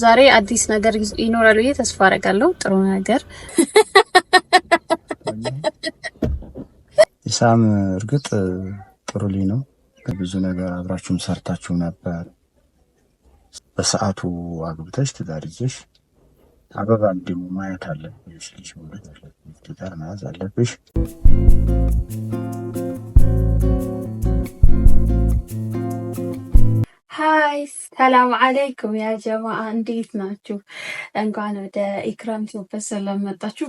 ዛሬ አዲስ ነገር ይኖራል ብዬ ተስፋ አደርጋለሁ። ጥሩ ነገር ኢሳም እርግጥ ጥሩ ልጅ ነው። ብዙ ነገር አብራችሁም ሰርታችሁ ነበር። በሰዓቱ አግብተሽ ትዳር ይዘሽ አበባ እንዲሙ ማየት አለብሽ። ልጅ መውለድ አለብሽ። ትዳር መያዝ አለብሽ። ሃይ ሰላም አለይኩም ያ ጀማዓ እንዴት ናችሁ? እንኳን ወደ ኢክራም ቲዩብ በሰላም መጣችሁ።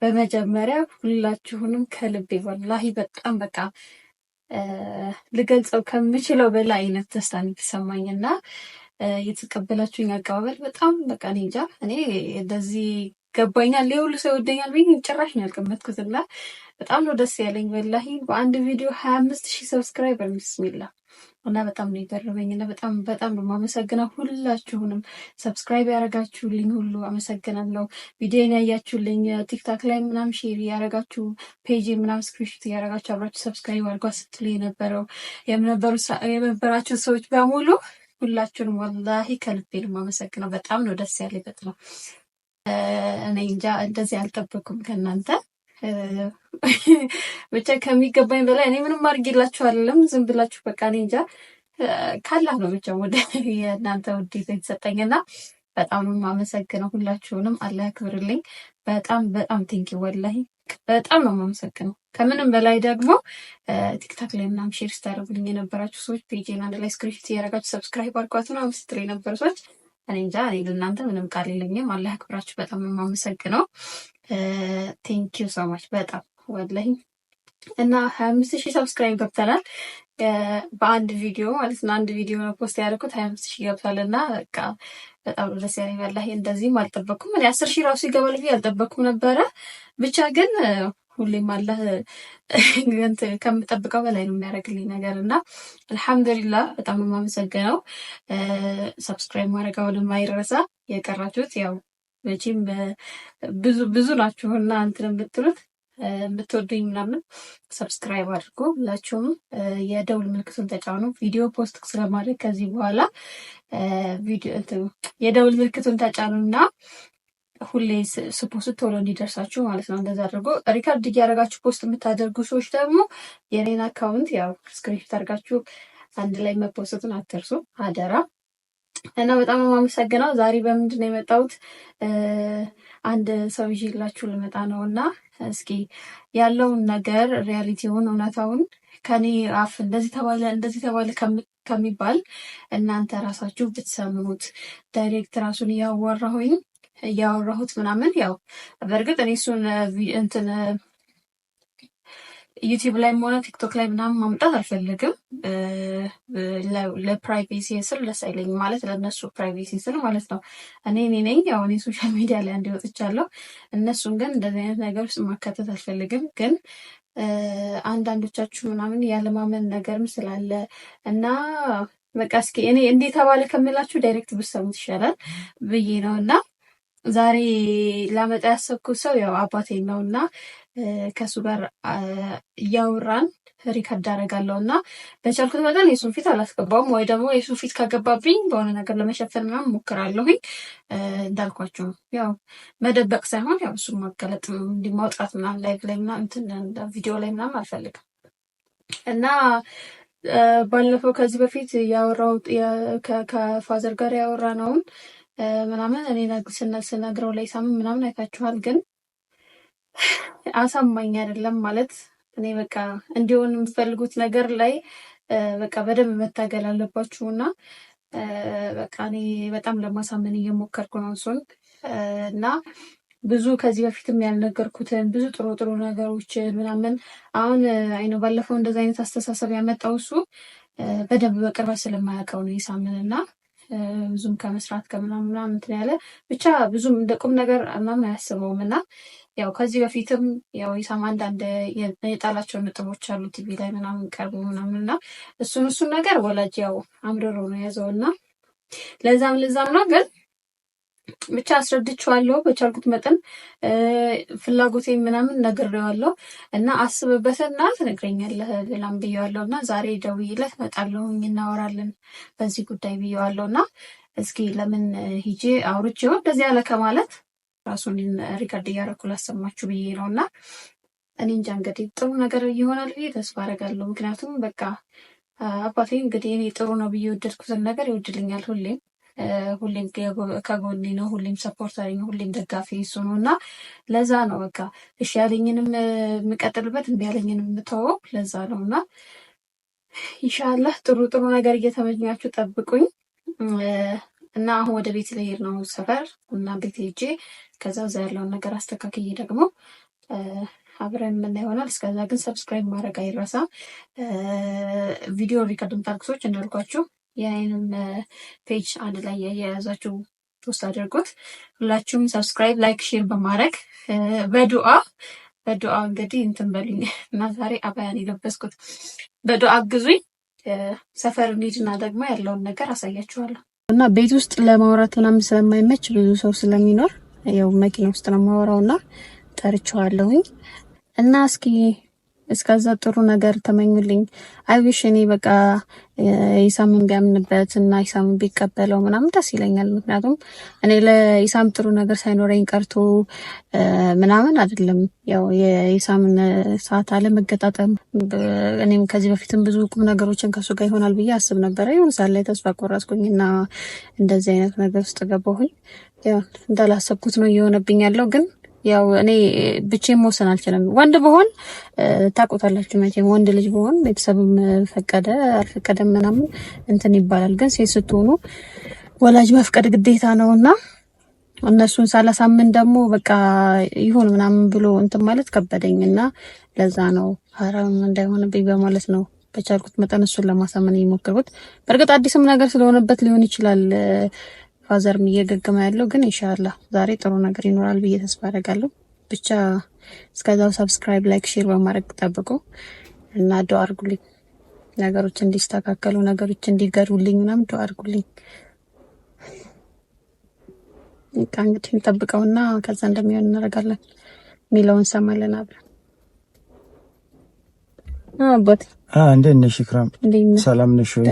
በመጀመሪያ ሁላችሁንም ከልቤ ወላሂ በጣም በቃ ልገልጸው ከምችለው በላይ አይነት ደስታ ነው የተሰማኝና የተቀበላችሁኝ አቀባበል በጣም በቃ እኔ እንጃ እኔ እንደዚህ ገባኛል የሁሉ ሰው ይወደኛል ብዬ ጭራሽ ነው ያልገመትኩትና በጣም ነው ደስ ያለኝ ወላሂ። በአንድ ቪዲዮ 25,000 ሰብስክራይበር ቢስሚላ እና በጣም ነው የገረመኝ እና በጣም ነው የማመሰግነው ሁላችሁንም ሰብስክራይብ ያደረጋችሁልኝ ሁሉ አመሰግናለሁ። ቪዲዮን ያያችሁልኝ ቲክታክ ላይ ምናምን ሼር ያደረጋችሁ ፔጅ ምናምን ስክሪንሾት ያደረጋችሁ አብራችሁ ሰብስክራይብ አድርጓ ስትሉ የነበራችሁ ሰዎች በሙሉ ሁላችሁንም ወላሂ ከልቤ ነው የማመሰግነው። በጣም ነው ደስ ያለኝ። በጣም እኔ እንጃ እንደዚህ አልጠበኩም ከእናንተ ብቻ ከሚገባኝ በላይ እኔ ምንም አድርጌላችሁ አይደለም። ዝም ብላችሁ በቃ እኔ እንጃ ካላህ ነው ብቻ ወደ የእናንተ ውዴታ የተሰጠኝና በጣም ነው የማመሰግነው ሁላችሁንም። አላህ ያክብርልኝ። በጣም ቴንኪ ወላሂ በጣም ነው የማመሰግነው። ከምንም በላይ ደግሞ ቲክታክ ላይ ምናምን ሼር ስታደርጉልኝ የነበራችሁ ሰዎች ፔጅን አንድ ላይ ስክሪንሾት እያደረጋችሁ ሰብስክራይብ አድርጓት ምናምን ስትሉ የነበሩ ሰዎች እኔ እንጃ እኔ ለእናንተ ምንም ቃል የለኝም። አላህ ያክብራችሁ። በጣም ነው የማመሰግነው። ቴንኪዩ ሶ ማች በጣም ወላሂ እና 25,000 ሰብስክራይብ ገብተናል በአንድ ቪዲዮ ማለት ነው። አንድ ቪዲዮ ነው ፖስት ያደረኩት 25,000 ገብቷል እና በቃ በጣም ደስ ያለኝ ወላሂ። እንደዚህም አልጠበቅኩም እኔ 10,000 ራሱ ይገባል ብዬ አልጠበቅኩም ነበረ። ብቻ ግን ሁሌም አላህ ከምጠብቀው በላይ ነው የሚያደርግልኝ ነገር እና አልሐምዱሊላህ በጣም ነው የማመሰግነው። ሰብስክራይብ ማድረጋውን የማይረሳ የቀራችሁት ያው መቼም ብዙ ናችሁ እና እንትን የምትወዱኝ ምናምን ሰብስክራይብ አድርጎ ሁላችሁም የደውል ምልክቱን ተጫኑ። ቪዲዮ ፖስት ስለማድረግ ከዚህ በኋላ የደውል ምልክቱን ተጫኑና ሁሌ ስፖስት ቶሎ እንዲደርሳችሁ ማለት ነው። እንደዛ አድርጎ ሪካርድ እያደረጋችሁ ፖስት የምታደርጉ ሰዎች ደግሞ የኔን አካውንት ያው ስክሪንሾት አድርጋችሁ አንድ ላይ መፖስቱን አትርሱ አደራ። እና በጣም ነው የማመሰግነው። ዛሬ በምንድን ነው የመጣሁት? አንድ ሰው ይዤላችሁ ልመጣ ነው እና እስኪ ያለውን ነገር ሪያሊቲውን እውነታውን ከኔ አፍ እንደዚህ ተባለ ከሚባል እናንተ ራሳችሁ ብትሰሙት ዳይሬክት ራሱን እያወራሁት ምናምን ያው በእርግጥ እኔ እሱን እንትን ዩቲዩብ ላይ ሆነ ቲክቶክ ላይ ምናምን ማምጣት አልፈልግም። ለፕራይቬሲ ስል ደስ አይለኝም ማለት ለእነሱ ፕራይቬሲ ስል ማለት ነው። እኔ ነኝ ያው እኔ ሶሻል ሚዲያ ላይ እንዲወጥቻለሁ። እነሱን ግን እንደዚህ አይነት ነገር ውስጥ ማካተት አልፈልግም። ግን አንዳንዶቻችሁ ምናምን ያለማመን ነገርም ስላለ እና በቃ እስኪ እኔ እንዴት ተባለ ከምላችሁ ዳይሬክት ብትሰሙት ይሻላል ብዬ ነው እና ዛሬ ላመጣ ያሰብኩት ሰው ያው አባቴ ነው እና ከሱ ጋር እያወራን ሪከርድ አደርጋለሁ እና በቻልኩት መጠን የሱን ፊት አላስገባውም፣ ወይ ደግሞ የሱ ፊት ካገባብኝ በሆነ ነገር ለመሸፈን ምናምን ሞክራለሁኝ። እንዳልኳችሁ ያው መደበቅ ሳይሆን ያው እሱን ማጋለጥ እንዲማውጣት ምናምን ላይቭ ላይ ምናምን እንትን ቪዲዮ ላይ ምናምን አልፈልግም እና ባለፈው ከዚህ በፊት ያወራሁት ከፋዘር ጋር ያወራነውን ምናምን እኔ ስነግረው ላይ ሳምን ምናምን አይታችኋል። ግን አሳማኝ አይደለም ማለት እኔ በቃ እንዲሆን የምትፈልጉት ነገር ላይ በቃ በደንብ መታገል አለባችሁ እና በቃ እኔ በጣም ለማሳመን እየሞከርኩ ነው እሱን እና ብዙ ከዚህ በፊትም ያልነገርኩትን ብዙ ጥሩ ነገሮችን ምናምን አሁን አይነው ባለፈው እንደዚህ አይነት አስተሳሰብ ያመጣው እሱ በደንብ በቅርበት ስለማያውቀው ነው ኢሳምን እና ብዙም ከመስራት ከምናምን እንትን ያለ ብቻ ብዙም እንደ ቁም ነገር ምናምን አያስበውም እና ያው ከዚህ በፊትም ያው ኢሳም አንዳንድ የጣላቸው ነጥቦች አሉ ቲቪ ላይ ምናምን ቀርቡ ምናምን እና እሱን ነገር ወላጅ ያው አምርሮ ነው ያዘው እና ለዛም ነው ግን ብቻ አስረድቼዋለሁ በቻልኩት መጠን ፍላጎቴ ምናምን ነግሬዋለሁ እና አስብበትና ትነግረኛለህ ሌላም ብዬዋለሁ እና ዛሬ ደውዬለት እመጣለሁኝ እናወራለን በዚህ ጉዳይ ብዬዋለሁ እና እስኪ ለምን ሂጄ አውርቼው እንደዚህ ያለ ከማለት ራሱን ሪከርድ እያደረኩ ላሰማችሁ ብዬ ነው። እና እኔ እንጃ እንግዲህ ጥሩ ነገር ይሆናል ብዬ ተስፋ አደርጋለሁ። ምክንያቱም በቃ አባቴ እንግዲህ እኔ ጥሩ ነው ብዬ የወደድኩትን ነገር ይወድልኛል። ሁሌም ከጎኔ ነው፣ ሁሌም ሰፖርተሪ ነው፣ ሁሌም ደጋፊ እሱ ነው። እና ለዛ ነው በቃ እሺ ያለኝንም የምቀጥልበት እምቢ ያለኝንም የምተወው ለዛ ነው። እና ኢንሻላህ ጥሩ ጥሩ ነገር እየተመኛችሁ ጠብቁኝ። እና አሁን ወደ ቤት ልሄድ ነው ሰፈር እና ቤት ሄጄ ከዛ ያለውን ነገር አስተካክዬ ደግሞ አብረን የምናየው ይሆናል። እስከዛ ግን ሰብስክራይብ ማድረግ አይረሳ። ቪዲዮ ሪከርድ የምታደርጉ ሰዎች እንዳልኳችሁ የአይንም ፔጅ አንድ ላይ የያዛችሁ ፖስት አድርጉት። ሁላችሁም ሰብስክራይብ፣ ላይክ፣ ሼር በማድረግ በዱዓ እንግዲህ እንትን በሉኝ እና ዛሬ አባያን የለበስኩት በዱዓ አግዙኝ። ሰፈር እንሂድና ደግሞ ያለውን ነገር አሳያችኋለሁ። እና ቤት ውስጥ ለማውራት ምናምን ስለማይመች ብዙ ሰው ስለሚኖር ያው መኪና ውስጥ ነው የማወራው እና ጠርቼዋለሁኝ እና እስከዛ ጥሩ ነገር ተመኙልኝ። አይዊሽ እኔ በቃ ኢሳምን ቢያምንበት እና ኢሳምን ቢቀበለው ምናምን ደስ ይለኛል። ምክንያቱም እኔ ለኢሳም ጥሩ ነገር ሳይኖረኝ ቀርቶ ምናምን አይደለም። ያው የኢሳምን ሰዓት አለመገጣጠም እኔም ከዚህ በፊትም ብዙ ቁም ነገሮችን ከሱ ጋር ይሆናል ብዬ አስብ ነበረ። ይሁን ሳለ ላይ ተስፋ ቆረጥኩኝ እና እንደዚህ አይነት ነገር ውስጥ ገባሁኝ። ያው እንዳላሰብኩት ነው እየሆነብኝ ያለው ግን ያው እኔ ብቻዬን መወሰን አልችልም። ወንድ ብሆን ታውቁታላችሁ መቼም ወንድ ልጅ ብሆን ቤተሰብም ፈቀደ አልፈቀደም ምናምን እንትን ይባላል። ግን ሴት ስትሆኑ ወላጅ መፍቀድ ግዴታ ነውና እነሱን ሳላሳምን ደግሞ በቃ ይሁን ምናምን ብሎ እንትን ማለት ከበደኝና ለዛ ነው ሐራም እንዳይሆንብኝ በማለት ነው በቻልኩት መጠን እሱን ለማሳመን የሞከርኩት። በእርግጥ አዲስም ነገር ስለሆነበት ሊሆን ይችላል ፋዘርም እየገገመ ያለው ግን ኢንሻአላህ ዛሬ ጥሩ ነገር ይኖራል ብዬ ተስፋ አደርጋለሁ። ብቻ እስከዛው ሰብስክራይብ፣ ላይክ፣ ሼር በማድረግ ጠብቁ እና ዱአ አድርጉልኝ። ነገሮች እንዲስተካከሉ፣ ነገሮች እንዲገሩልኝ ምናምን ዱአ አድርጉልኝ። እንግዲህ እንጠብቀውና ከዛ እንደሚሆን እናደርጋለን ሚለውን ሰማለን አብረን። አባቴ እንዴት ነሽ ኢክራም? ሰላም ነሽ ወይ?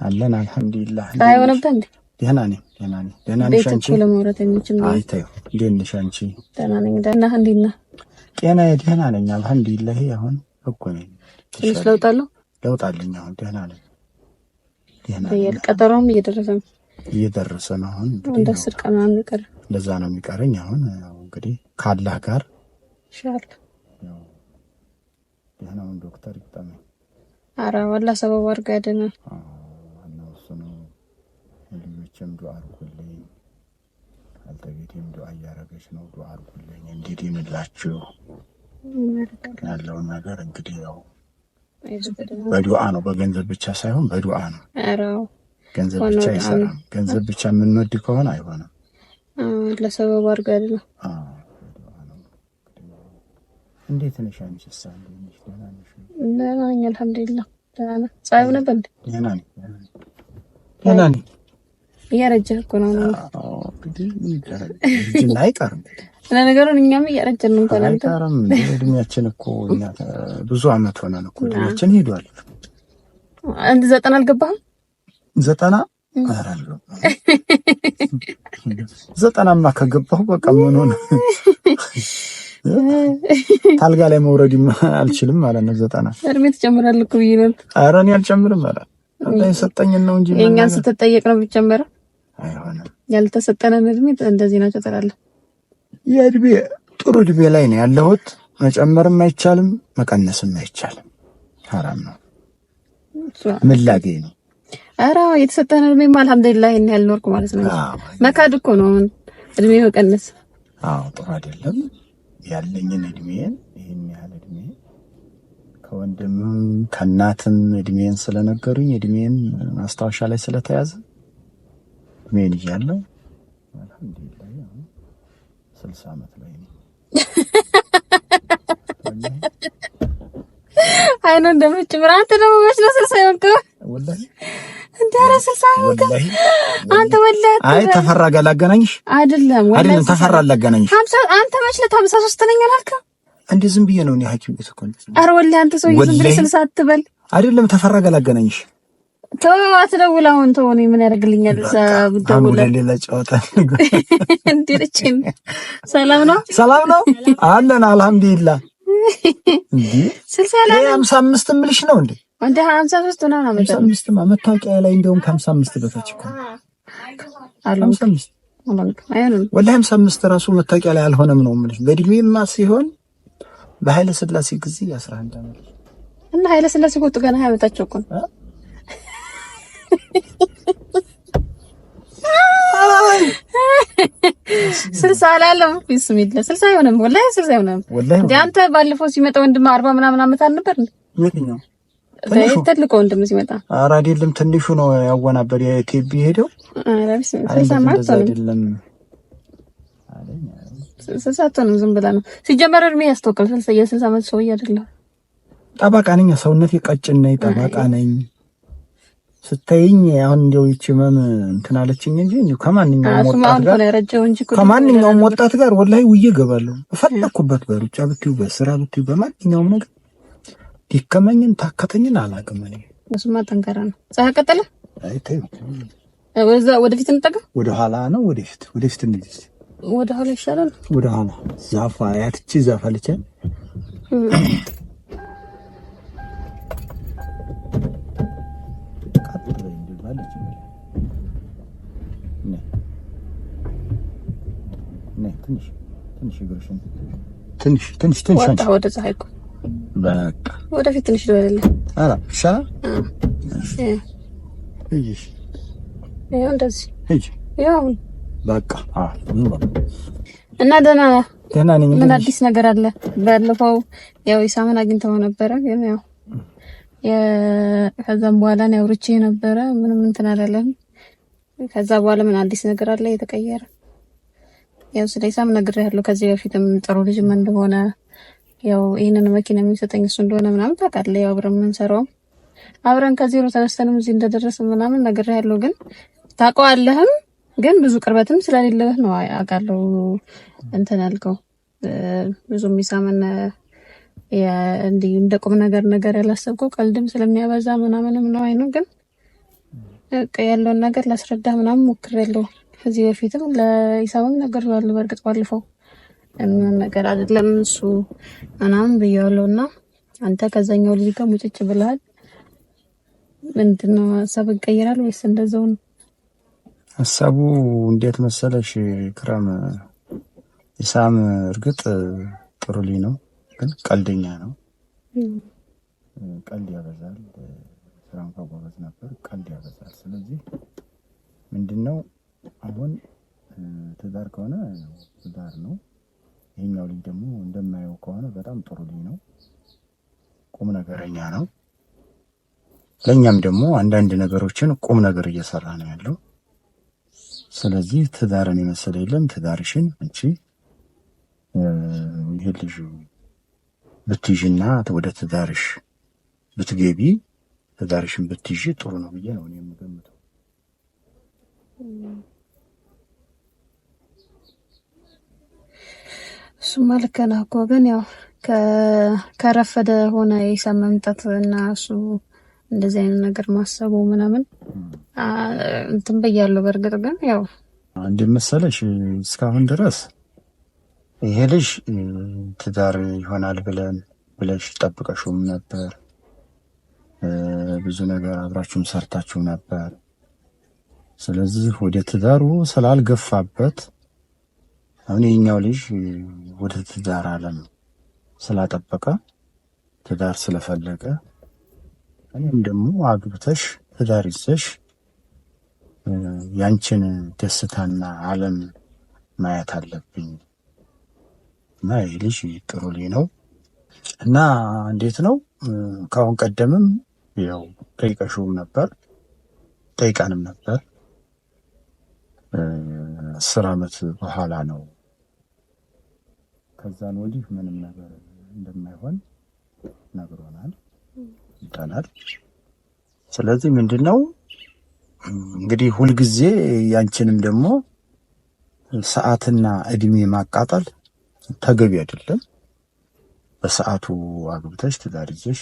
አለን አልሐምዱሊላህ። አይሆንብህ እንዴ? ደህና ነኝ። ደህና ነሽ አንቺ? ቤት ለማውራት የሚችል ነው። አይተው እንዴት ነሽ አንቺ? ደህና ነኝ። እንዴት ነህ? ጤናዬ ደህና ነኝ አልሐምዱሊላህ። አሁን እኮ ነኝ። ትንሽ ለውጥ አለኝ አሁን ደህና ነኝ። ቀጠሮም እየደረሰ ነው። አሁን እንደ 10 ቀን ምናምን ይቀር እንደዛ ነው የሚቀረኝ። አሁን እንግዲህ ካላህ ጋር ኢንሻአላህ ደህናውን ዶክተር ይጠመኝ። ኧረ ወላሂ ሰበብ አድርጋ ያደናል። ልጆችም ዱአ አድርጉልኝ፣ አልተቤቴም ዱአ እያደረገች ነው። ዱአ አድርጉልኝ እንዲድንላችሁ ያለውን ነገር እንግዲህ ያው በዱአ ነው፣ በገንዘብ ብቻ ሳይሆን በዱአ ነው። ገንዘብ ብቻ አይሰራም። ገንዘብ ብቻ የምንወድ ከሆነ አይሆንም። ለሰበብ አድርጋ ያደናል። እንዴት ነሽ አንቺ? ደህና ነኝ አልሐምዱሊላህ። ደህና ነኝ። ፀሐዩ ነበር እንዴ? ደህና ነኝ። እያረጀህ እኮ ነው። እጅና አይቀርም። ለነገሩ እኛም እያረጀን ነው። እንኳን አንተ አይቀርም። እድሜያችን እኮ እኛ ብዙ አመት ሆነን እኮ እድሜያችን ሄዷል። አንድ 90 አልገባህም? 90 አራለሁ 90ማ ከገባሁ በቃ ምን ሆነ? ታልጋ ላይ መውረድ አልችልም ማለት ነው። 90 እድሜ ትጨምራለህ እኮ ብዬሽ ነው። ኧረ እኔ አልጨምርም ማለት አላህ የሰጠኝን ነው እንጂ የእኛን ስትጠየቅ ነው የሚጨምረው። አይሆንም። ያልተሰጠነን እድሜ እንደዚህ ነው ትላለህ። የእድሜ ጥሩ እድሜ ላይ ነው ያለሁት። መጨመርም አይቻልም መቀነስም አይቻልም። ሐራም ነው። ምን ላገኝ ነው? ኧረ የተሰጠነን እድሜ አልሐምዱሊላህ ይሄን ያህል ኖርኩ ማለት ነው። መካድ እኮ ነው እድሜ መቀነስ። ጥሩ አይደለም። ያለኝን እድሜን ይሄን ያህል እድሜ ከወንድምም ከእናትም እድሜን ስለነገሩኝ እድሜን ማስታወሻ ላይ ስለተያዘ እድሜን ይያለው አልሐምዱሊላህ 60 አመት ላይ ነው። አይኑ እንደምትጨምር አንተ ደግሞ መስሎ 60 ይወጣ ወላሂ እንደራ 60 ይወጣ አንተ ወላሂ። አይ ተፈራ ጋር ላገናኝሽ አይደለም ወላሂ ተፈራ ላገናኝሽ። 50 አንተ መስለህ 53 ነኝ አላልከ? እንዴ ዝም ብዬ ነው እኔ ሐኪም ቤት እኮ። ኧረ ወላሂ አንተ ሰው ዝም ብለህ 60 አትበል። አይደለም ተፈራ ጋር ላገናኝሽ። ተው አትደውል። አሁን ተው። እኔ ምን ያደርግልኛል? እዛ ብትደውል ሌላ ጨዋታ እንዴልችን። ሰላም ነው አለን አልሐምዱሊላህ። እንዴ 55 ምልሽ ነው እንዴ? እንደ 53 ነው ነው 55 መታወቂያ ላይ እንደውም ከ55 በታች እኮ አለ። 55 ወላሂ 55 ራሱ መታወቂያ ላይ አልሆነም ነው የምልሽ። በእድሜማ ሲሆን በኃይለ ሥላሴ ጊዜ 11 ዓመት እና ኃይለ ሥላሴ ወጡ ገና ያመጣቸው እኮ ስልሳ አላለም። ቢስሚላህ 60 አይሆንም፣ ወላሂ 60 አይሆንም። እንደ አንተ ባለፈው ሲመጣ ወንድም 40 ምናምን ዓመት አልነበር እንዴ? የትኛው ትልቁ ወንድም ሲመጣ? ኧረ አይደለም፣ ትንሹ ነው ያወናበር የቴቢ ሄደው። ኧረ ቢስሚላህ አይደለም 60 አትሆንም፣ ዝም ብለህ ነው። ሲጀመር እድሜ ያስተውቃል። 60 ዓመት ሰውዬ አይደለም። ጠባቃ ነኝ፣ ሰውነቴ ቀጭን ነኝ፣ ጠባቃ ነኝ። ስታይኝ አሁን እንደው ይቺ መም እንትን አለችኝ እንጂ ከማንኛውም ወጣት ጋር ወላሂ ውዬ እገባለሁ። ፈለኩበት በሩጫ ብትዩ በስራ ብትዩ በማንኛውም ነገር ዲከመኝን ታከተኝን አላውቅም። እኔ እሱማ ጠንካራ ነው። ፀሐይ ቀጠለ። አይ ተይው፣ ወደፊት እንጠጋ። ወደ ኋላ ነው ወደፊት እንሂድ። ወደ ኋላ ይሻላል። ወደ ኋላ ዛፋ ያትቺ ዛፋ አለች። ትንሽ ወጣ ወደ ፀሐይ እኮ በቃ ወደፊት ትንሽ ልበልልህ። ኧረ ይሻላል። ይኸው እንደዚህ ሂጂ። ይኸው በቃ እና ደህና ነኝ። ምን አዲስ ነገር አለ? ባለፈው ያው ኢሳምን አግኝተው ነበረ፣ ግን ያው ከዛም በኋላ ነው አውርቼ ነበረ። ምንም እንትን አላለም። ከዛ በኋላ ምን አዲስ ነገር አለ የተቀየረ? ያው ስለ ኢሳም ነግሬሃለሁ ከዚህ በፊትም ጥሩ ልጅም እንደሆነ ያው ይሄንን መኪና የሚሰጠኝ እሱ እንደሆነ ምናምን ታውቃለህ። ያው አብረን የምንሰራው አብረን ከዜሮ ተነስተንም እዚህ እንደደረስን ምናምን ነግሬሃለሁ። ግን ታውቀዋለህም፣ ግን ብዙ ቅርበትም ስለሌለህ ነው አውቃለሁ እንትን ያልከው። ብዙም ኢሳምን እንደ ቁም ነገር ያላሰብከው ቀልድም ስለሚያበዛ ምናምንም ነው አይኑ። ግን ያለውን ነገር ላስረዳህ ምናምን ሞክሬያለሁ። ከዚህ በፊትም ለኢሳምም ነግሬዋለሁ። በእርግጥ ባለፈው ምን ነገር አይደለም እሱ ምናምን ብያለሁና አንተ ከዛኛው ልጅ ጋር ሙጭጭ ብለሃል። ምንድነው ሀሳብ ይቀየራል ወይስ እንደዛው ነው? ሀሳቡ እንዴት መሰለሽ ክራም፣ ኢሳም እርግጥ ጥሩ ልጅ ነው፣ ግን ቀልደኛ ነው። ቀልድ ያበዛል። ስራም ከጎበዝ ነበር፣ ቀልድ ያበዛል። ስለዚህ ምንድነው አሁን ትዳር ከሆነ ትዳር ነው። ይሄኛው ልጅ ደግሞ እንደማየው ከሆነ በጣም ጥሩ ልጅ ነው፣ ቁም ነገረኛ ነው። ለኛም ደግሞ አንዳንድ ነገሮችን ቁም ነገር እየሰራ ነው ያለው። ስለዚህ ትዳርን የመሰለ የለም። ትዳርሽን አንቺ ይሄ ልጅ ብትይዥና ወደ ትዳርሽ ብትገቢ ትዳርሽን ብትይዥ ጥሩ ነው ብዬ ነው የምገምተው። እሱማ ልክ ነህ እኮ፣ ግን ያው ከረፈደ ሆነ የኢሳም መምጣት እና እሱ እንደዚህ አይነት ነገር ማሰቡ ምናምን እንትን ብያለሁ። በእርግጥ ግን ያው እንደመሰለሽ እስካሁን ድረስ ይሄ ልጅ ትዳር ይሆናል ብለሽ ጠብቀሽውም ነበር። ብዙ ነገር አብራችሁም ሰርታችሁ ነበር። ስለዚህ ወደ ትዳሩ ስላልገፋበት አሁን የኛው ልጅ ወደ ትዳር ዓለም ስላጠበቀ ትዳር ስለፈለገ እኔም ደግሞ አግብተሽ ትዳር ይዘሽ ያንቺን ደስታና ዓለም ማየት አለብኝ እና ይህ ልጅ ጥሩ ልጅ ነው እና እንዴት ነው ከአሁን ቀደምም ያው ጠይቀሽውም ነበር ጠይቃንም ነበር። 10 ዓመት በኋላ ነው ከዛን ወዲህ ምንም ነገር እንደማይሆን ነግሮናል ይታናል። ስለዚህ ምንድነው እንግዲህ ሁልጊዜ ያንቺንም ደግሞ ሰዓትና እድሜ ማቃጠል ተገቢ አይደለም። በሰዓቱ አግብተሽ ትዳር ይዘሽ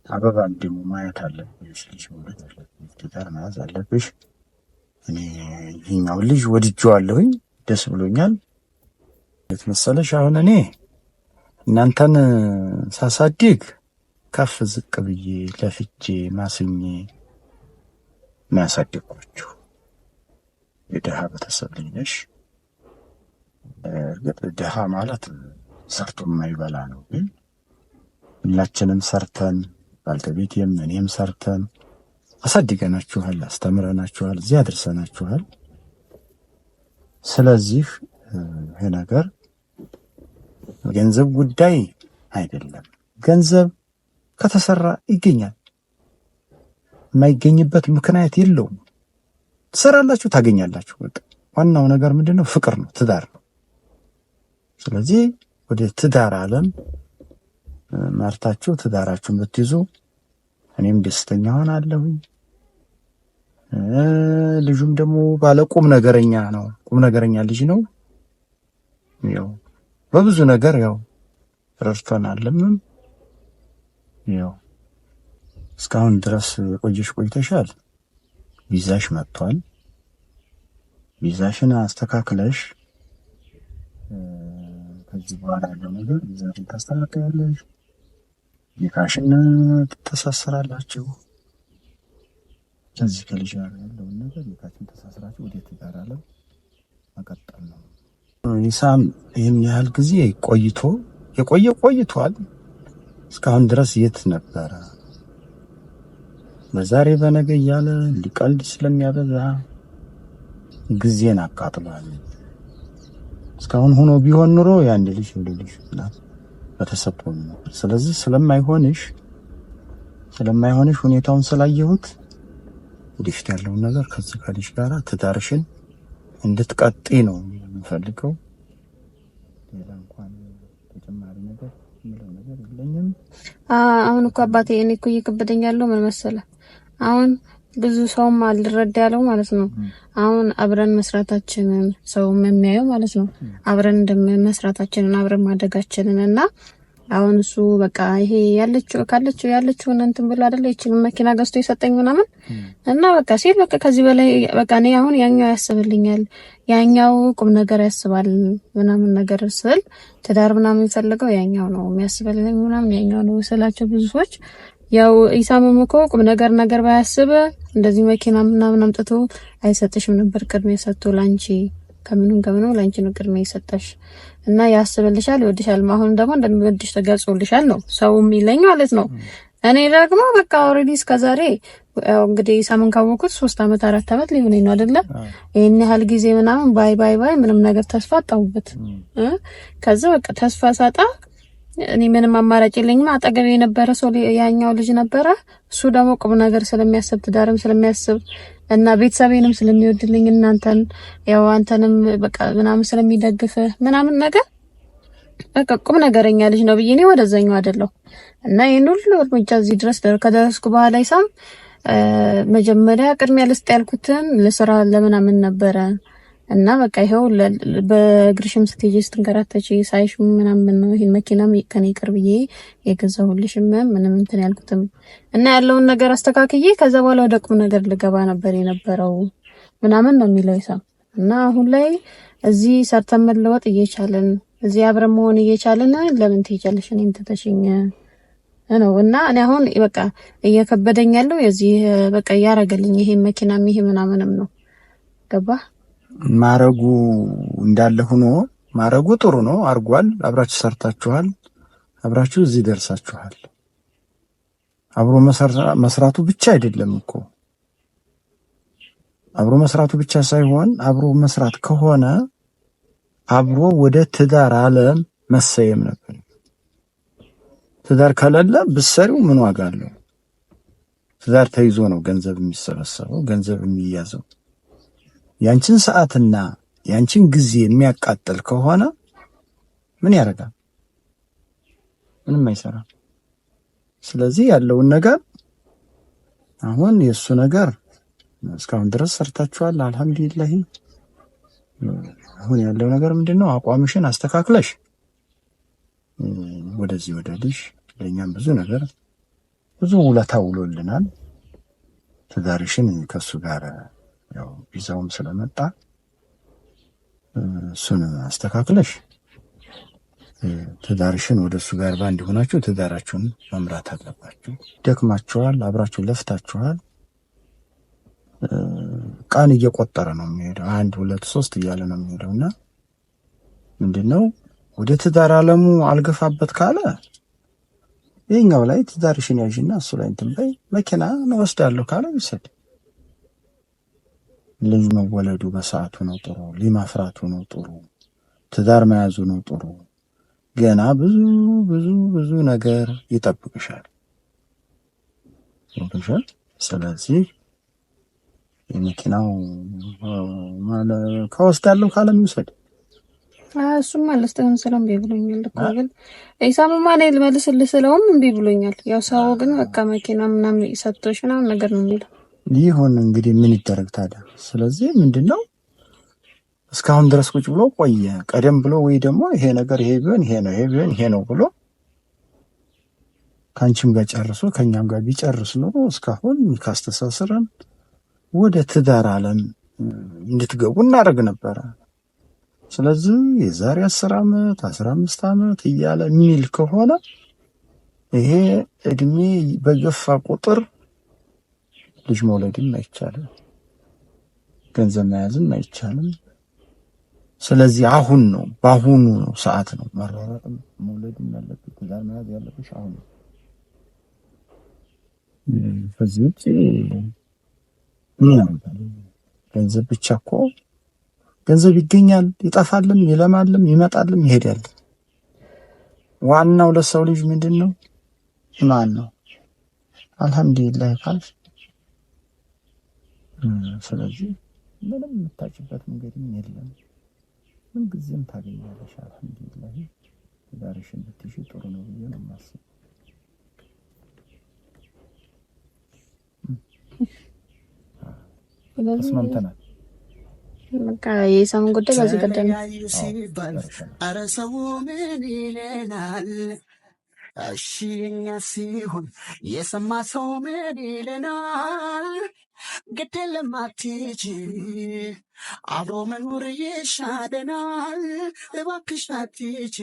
አበባን ደግሞ ማየት አለብሽ፣ ልጅ መውለድ አለብሽ፣ ትዳር መያዝ አለብሽ። እኔ ይሄኛውን ልጅ ወድጄዋለሁኝ፣ ደስ ብሎኛል። የት መሰለሽ አሁን እኔ እናንተን ሳሳድግ ከፍ ዝቅ ብዬ ለፍቼ ማስኜ ነው ያሳደግኳችሁ። የድሃ ቤተሰብ ልጅ ነሽ። እርግጥ ድሃ ማለት ሰርቶ የማይበላ ነው፣ ግን ሁላችንም ሰርተን ባልተቤቴም እኔም ሰርተን አሳድገናችኋል፣ አስተምረናችኋል፣ እዚህ አድርሰናችኋል። ስለዚህ ይሄ ነገር ገንዘብ ጉዳይ አይደለም። ገንዘብ ከተሰራ ይገኛል፣ የማይገኝበት ምክንያት የለውም። ትሰራላችሁ፣ ታገኛላችሁ። በቃ ዋናው ነገር ምንድነው? ፍቅር ነው፣ ትዳር ነው። ስለዚህ ወደ ትዳር ዓለም መርታችሁ ትዳራችሁን ብትይዙ እኔም ደስተኛ ሆናለሁኝ። ልጁም ደግሞ ባለ ቁም ነገረኛ ነው፣ ቁም ነገረኛ ልጅ ነው። ያው በብዙ ነገር ያው ረድቶናልም። ያው እስካሁን ድረስ ቆይተሻል። ቪዛሽ መጥቷል። ቪዛሽን አስተካክለሽ ከዚህ በኋላ ያለው ነገር ቪዛሽን ታስተካክላለሽ፣ ኒካሽን ትተሳሰራላችሁ። ከዚህ ከልጅ ጋር ያለውን ነገር ኒካሽን ተሳስራችሁ ወደ ትዳር ዓለም መቀጠል ነው። ኢሳም ይህን ያህል ጊዜ ቆይቷል። እስካሁን ድረስ የት ነበረ? በዛሬ በነገ እያለ ሊቀልድ ስለሚያበዛ ጊዜን አቃጥሏል። እስካሁን ሆኖ ቢሆን ኑሮ ያን ልጅ በተሰጠው ነበር። ስለዚህ ስለማይሆንሽ ሁኔታውን ስላየሁት ወደፊት ያለውን ነገር ከዚህ ከልጅ ጋር ትዳርሽን እንድትቀጥይ ነው የምፈልገው። ሌላ እንኳን ተጨማሪ ነገር ምለው ነገር የለኝም። አሁን እኮ አባቴ እኔ እኮ እየከበደኝ ያለው ምን መሰለህ፣ አሁን ብዙ ሰውም አልረዳ ያለው ማለት ነው። አሁን አብረን መስራታችንን ሰውም የሚያየው ማለት ነው፣ አብረን እንደመስራታችንን አብረን ማደጋችንን እና አሁን እሱ በቃ ይሄ ያለችው እንትን ብሎ አይደለ ይችላል መኪና ገዝቶ የሰጠኝ ምናምን እና በቃ ሲል በቃ ከዚህ በላይ በቃ እኔ አሁን ያኛው ያስብልኛል፣ ያኛው ቁም ነገር ያስባል ምናምን ነገር ስል ትዳር ምናምን የሚፈልገው ያኛው ነው የሚያስብልኝ ምናምን ያኛው ነው ስላቸው ብዙ ሰዎች ያው ኢሳምም እኮ ቁም ነገር ባያስብ እንደዚህ መኪና ምናምን አምጥቶ አይሰጥሽም ነበር። ቅድሜ ሰጥቶ ላንቺ ከምንም ላንቺ ነው ቅድሜ ይሰጣሽ እና ያስብልሻል፣ ይወድሻል። አሁን ደግሞ እንደሚወድሽ ተገልጾልሻል ነው ሰው የሚለኝ ማለት ነው። እኔ ደግሞ በቃ ኦሬዲ እስከዛሬ ያው እንግዲህ ኢሳምን ካወኩት 3 አመት 4 አመት ሊሆነኝ ነው አይደለ? ይሄን ያህል ጊዜ ምናምን ባይ ምንም ነገር ተስፋ አጣሁበት። ከዛ በቃ ተስፋ ሳጣ እኔ ምንም አማራጭ የለኝም። አጠገቤ የነበረ ሰው ያኛው ልጅ ነበረ። እሱ ደግሞ ቁም ነገር ስለሚያስብ ትዳርም ስለሚያስብ እና ቤተሰቤንም ስለሚወድልኝ እናንተን ያው አንተንም በቃ ምናምን ስለሚደግፍ ምናምን ነገር በቃ ቁም ነገረኛ ልጅ ነው ብዬ እኔ ወደዛኛው አይደለሁ እና ይሄን ሁሉ እርምጃ እዚህ ድረስ ከደረስኩ በኋላ ኢሳም መጀመሪያ ቅድሚያ ልስጥ ያልኩትን ለስራ ለምናምን ነበረ እና በቃ ይሄው በእግርሽም ስትሄጂ ስትንከራተቺ ሳይሽ ምናምን ነው ይሄን መኪናም ከኔ ቅርብዬ የገዛሁልሽም ምንም እንትን ያልኩትም እና ያለውን ነገር አስተካክዬ ከዛ በኋላ ወደ ቁም ነገር ልገባ ነበር የነበረው ምናምን ነው የሚለው ኢሳም። እና አሁን ላይ እዚህ ሰርተን መለወጥ እየቻለን እዚህ አብረን መሆን እየቻለን ለምን ትሄጃለሽ እኔን ትተሽኝ ነው? እና እኔ አሁን በቃ እየከበደኝ ያለው የዚህ በቃ ያረጋልኝ ይሄ መኪናም ይሄ ምናምንም ነው ገባ ማረጉ እንዳለ ሆኖ ማረጉ ጥሩ ነው፣ አርጓል። አብራችሁ ሰርታችኋል፣ አብራችሁ እዚህ ደርሳችኋል። አብሮ መስራቱ ብቻ አይደለም እኮ አብሮ መስራቱ ብቻ ሳይሆን አብሮ መስራት ከሆነ አብሮ ወደ ትዳር ዓለም መሰየም ነበር። ትዳር ከሌለ ብትሰሪው ምን ዋጋ አለው? ትዳር ተይዞ ነው ገንዘብ የሚሰበሰበው፣ ገንዘብ የሚያዘው። ያንቺን ሰዓትና ያንቺን ጊዜ የሚያቃጥል ከሆነ ምን ያደርጋል? ምንም አይሰራም። ስለዚህ ያለውን ነገር አሁን የሱ ነገር እስካሁን ድረስ ሰርታችኋል፣ አልሐምዱሊላህ። አሁን ያለው ነገር ምንድነው? አቋምሽን አስተካክለሽ ወደዚህ ወደ ልጅ ለኛም ብዙ ነገር ብዙ ውለታ ውሎልናል። ትዳርሽን ከሱ ጋር ያው ቪዛውም ስለመጣ እሱን አስተካክለሽ ትዳርሽን ወደሱ ጋር ባንድ ሆናችሁ ትዳራችሁን መምራት አለባችሁ። ደክማችኋል፣ አብራችሁ ለፍታችኋል። ቀን እየቆጠረ ነው የሚሄደው። 1 2 3 እያለ ነው የሚሄደው እና ምንድነው ወደ ትዳር አለሙ አልገፋበት ካለ ይሄኛው ላይ ትዳርሽን ያዥና እሱ ላይ እንትን በይ። መኪና ወስዳለሁ ካለ ይሰድ። ልጅ መወለዱ በሰዓቱ ነው ጥሩ። ልጅ ማፍራቱ ነው ጥሩ። ትዳር መያዙ ነው ጥሩ። ገና ብዙ ብዙ ብዙ ነገር ይጠብቅሻል። ስለዚህ የመኪናው ከወስዳለሁ ካለ ይውሰድ። እሱም አለስተን ሰላም ብሎኛል እኮ ግን ኢሳምማ እኔ ልመልስልህ ስለውም እምቢ ብሎኛል። ያው ሰው ግን በቃ መኪና ምናምን ሰጥቶሽ ምናምን ነገር ነው የሚለው። ይሁን እንግዲህ ምን ይደረግ ታዲያ። ስለዚህ ምንድነው እስካሁን ድረስ ቁጭ ብሎ ቆየ። ቀደም ብሎ ወይ ደግሞ ይሄ ነገር ይሄ ቢሆን ይሄ ነው ይሄ ቢሆን ይሄ ነው ብሎ ካንቺም ጋር ጨርሶ ከኛም ጋር ቢጨርስ ኖሮ እስካሁን ካስተሳሰረን ወደ ትዳር ዓለም እንድትገቡ እናደርግ ነበረ። ስለዚህ የዛሬ 10 ዓመት 15 ዓመት እያለ የሚል ከሆነ ይሄ እድሜ በገፋ ቁጥር ልጅ መውለድም አይቻልም፣ ገንዘብ መያዝም አይቻልም። ስለዚህ አሁን ነው፣ በአሁኑ ነው ሰዓት ነው መራራጥም መውለድም ያለብሽ፣ ትዳር መያዝ ያለብሽ አሁን ነው። ከዚህ ውጭ ገንዘብ ብቻ እኮ ገንዘብ ይገኛል፣ ይጠፋልም፣ ይለማልም፣ ይመጣልም፣ ይሄዳል። ዋናው ለሰው ልጅ ምንድነው? ኢማን ነው። አልሐምዱሊላህ ካልሽ ስለዚህ ምንም የምታጭበት መንገድም የለም። ምን ጊዜም ታገኛለሽ። አልሐምዱሊላህ ትዳርሽን ብትይዥ ጥሩ ነው ብዬ ነው የማስበው። ተስማምተናል። በቃ የሰውን ጉዳይ በዚህ ቀደም ኧረ ሰው ምን ይለናል? እሺ እኛ ሲሆን የሰማ ሰው ምን ይለናል? ግድ የለም አትሂጂ፣ አብሮ መኖር ይሻለናል። እባክሽ አትሂጂ።